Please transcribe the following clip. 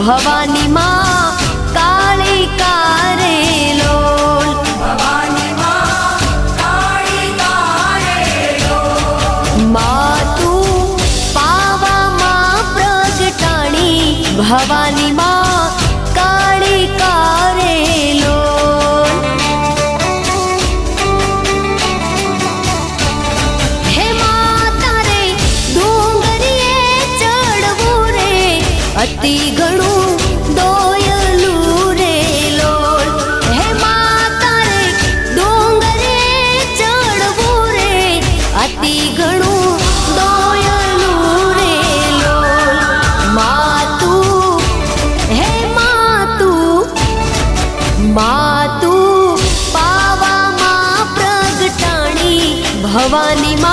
ભવાની માં કાળી કારે લોલ ભવાની માં કાળી કારે લોલ માં તું પાવામાં પ્રગટાણી ભવાની માં કાળી કારે લોલ હે માતા રે ડુંગરીએ ચડવું રે અતિ ઘણું દોયલું રે લોલ હે માતા રે ડુંગરીએ ચડવું રે અતિ ઘણું દોયલું રે લોલ માતું હે માતું પાવામાં પ્રગટાણી ભવાની માં